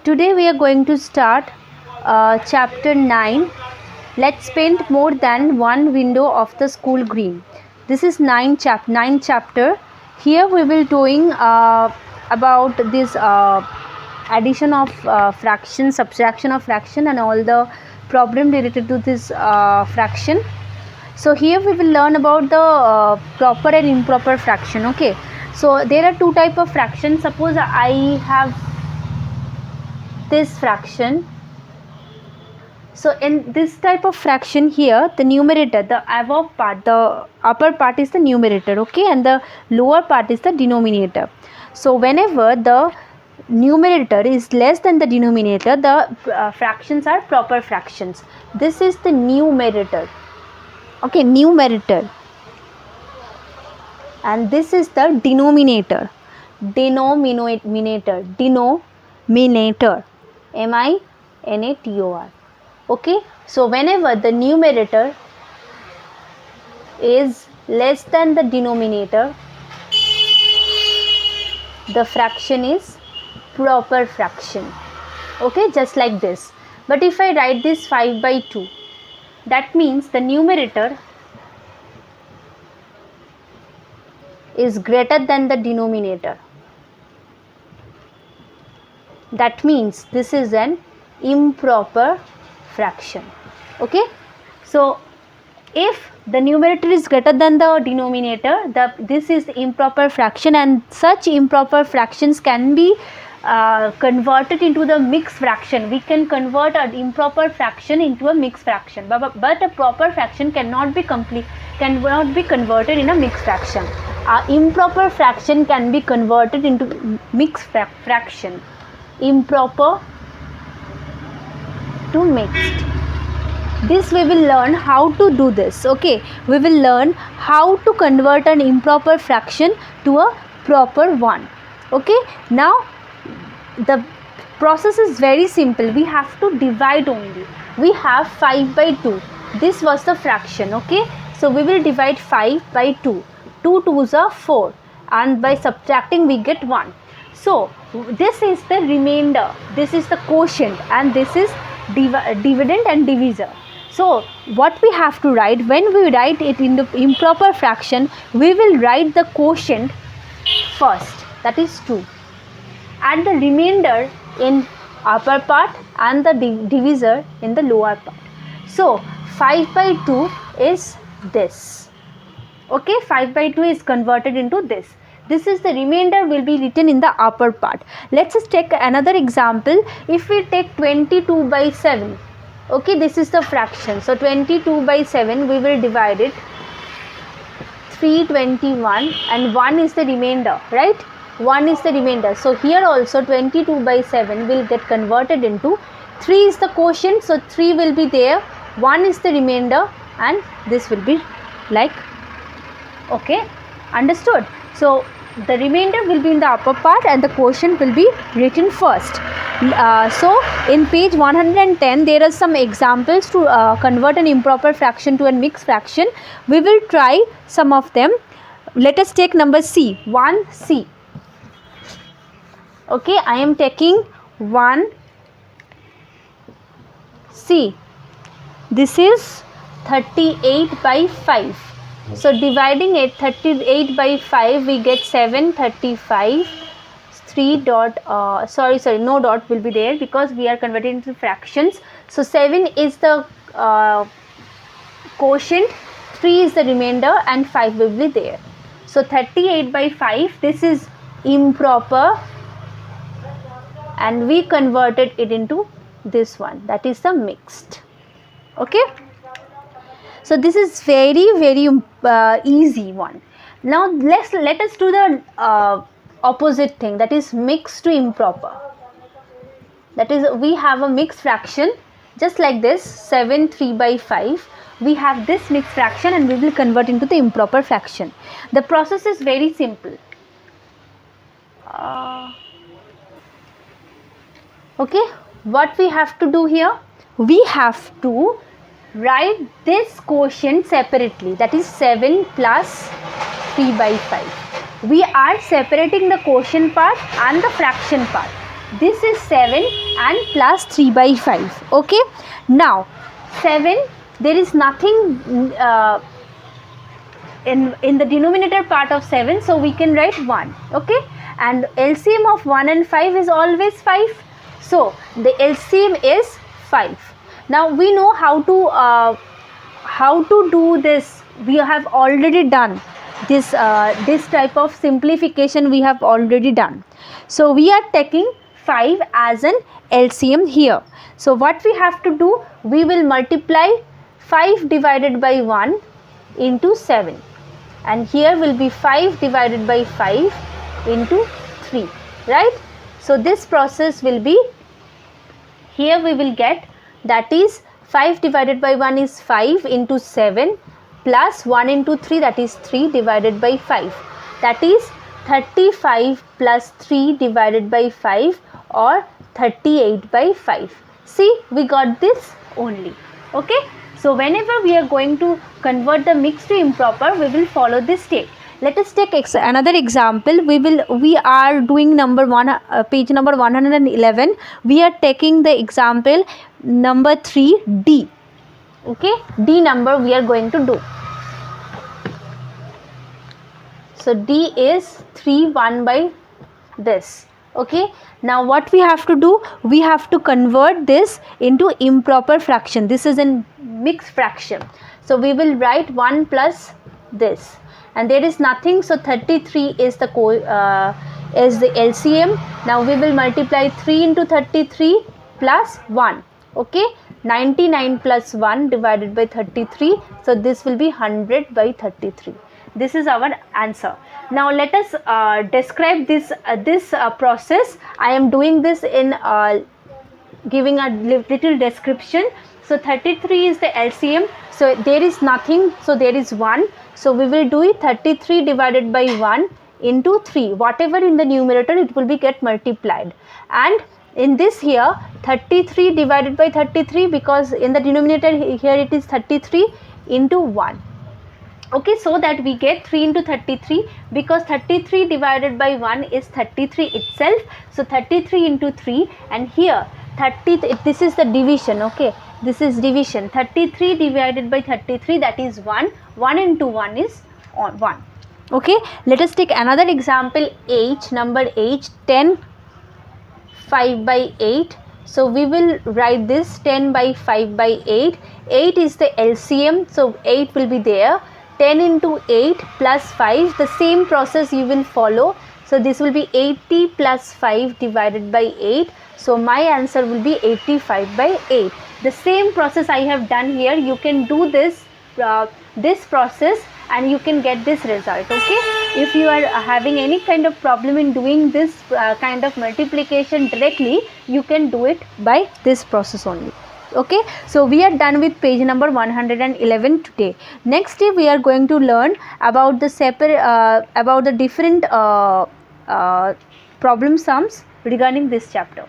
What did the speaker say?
Today we are going to start chapter 9. Let's paint more than one window of the school green. This is 9 chapter. Here we will doing about this addition of fraction, subtraction of fraction, and all the problem related to this fraction. So here we will learn about the proper and improper fraction. Okay, so there are two type of fractions. Suppose I have this fraction. So in this type of fraction here, the numerator, the above part, the upper part is the numerator, okay, and the lower part is the denominator. So whenever the numerator is less than the denominator, the fractions are proper fractions. This is the numerator, okay, numerator, and this is the denominator, denominator, M-I-N-A-T-O-R. Okay, so whenever the numerator is less than the denominator, the fraction is proper fraction. Okay, just like this. But if I write this 5/2, that means the numerator is greater than the denominator. That means this is an improper fraction. Okay, so if the numerator is greater than the denominator, this is improper fraction, and such improper fractions can be converted into the mixed fraction. We can convert an improper fraction into a mixed fraction, but a proper fraction cannot be converted in a mixed fraction. Improper fraction can be converted into mixed fraction. Improper to mixed. This we will learn how to do this. Okay, we will learn how to convert an improper fraction to a proper one. Okay, now the process is very simple. We have to divide only. We have 5/2. This was the fraction. Okay, so we will divide 5/2. 2 2s are 4, and by subtracting we get 1. So this is the remainder, this is the quotient, and this is dividend and divisor. So what we have to write, when we write it in the improper fraction, we will write the quotient first, that is 2, and the remainder in upper part and the divisor in the lower part. So 5/2 is this. Okay, 5/2 is converted into this. This is the remainder will be written in the upper part. Let's just take another example. If we take 22/7, okay, this is the fraction. So 22/7 we will divide it 321, and 1 is the remainder, right? 1 is the remainder. So here also 22/7 will get converted into 3 is the quotient. So 3 will be there, 1 is the remainder, and this will be like, okay, understood? So the remainder will be in the upper part and the quotient will be written first. So in page 110 there are some examples to convert an improper fraction to a mixed fraction. We will try some of them. Let us take number C, 1C. Okay, I am taking 1C. This is 38/5. So dividing it 38/5, we get 7/35. 3 dot sorry, no dot will be there because we are converting into fractions. So 7 is the quotient, 3 is the remainder, and 5 will be there. So 38/5, this is improper, and we converted it into this one, that is the mixed. Okay, so this is very easy one. Now let us do the opposite thing, that is mixed to improper. That is, we have a mixed fraction just like this, 7 3/5. We have this mixed fraction and we will convert into the improper fraction. The process is very simple. Okay, what we have to do here, we have to write this quotient separately, that is 7 plus 3/5. We are separating the quotient part and the fraction part. this is 7 and plus 3 by 5. Okay, now 7, there is nothing in the denominator part of 7, so we can write 1. Okay, and LCM of 1 and 5 is always 5, so the LCM is 5. Now we know how to do this. We have already done this type of simplification we have already done. So we are taking 5 as an LCM here. So what we have to do, we will multiply 5 divided by 1 into 7, and here will be 5 divided by 5 into 3, right? So this process will be, here we will get, that is 5 divided by 1 is 5 into 7 plus 1 into 3, that is 3 divided by 5, that is 35 plus 3 divided by 5 or 38 by 5. See, we got this only. Okay, so whenever we are going to convert the mixed to improper, we will follow this step. Let us take another example. We are doing number 1, page number 111. We are taking the example number 3, D. Okay, D number we are going to do. So D is 3 1 by this. Okay, now what we have to do, we have to convert this into improper fraction. This is a mixed fraction, so we will write 1 plus this, and there is nothing, so 33 is the LCM. Now we will multiply 3 into 33 plus 1. Okay, 99 plus 1 divided by 33, so this will be 100 by 33. This is our answer. Now let us describe this process. I am doing this in giving a little description. So 33 is the LCM, so there is nothing, so there is 1, so we will do it 33 divided by 1 into 3, whatever in the numerator it will be get multiplied, and in this here 33 divided by 33, because in the denominator here it is 33 into 1. Okay, so that we get 3 into 33, because 33 divided by 1 is 33 itself, so 33 into 3, and here 30, this is the division. Okay, this is division. 33 divided by 33, that is 1. 1 into 1 is 1. Okay, let us take another example, H, number H, 10 5 by 8. So we will write this 10 by 5 by 8. 8 is the LCM, so 8 will be there. 10 into 8 plus 5, the same process you will follow. So this will be 80 plus 5 divided by 8. So my answer will be 85 by 8. The same process I have done here, you can do this process and you can get this result. Okay, if you are having any kind of problem in doing this kind of multiplication directly, you can do it by this process only. Okay, so we are done with page number 111 today. Next day we are going to learn about the different problem sums regarding this chapter.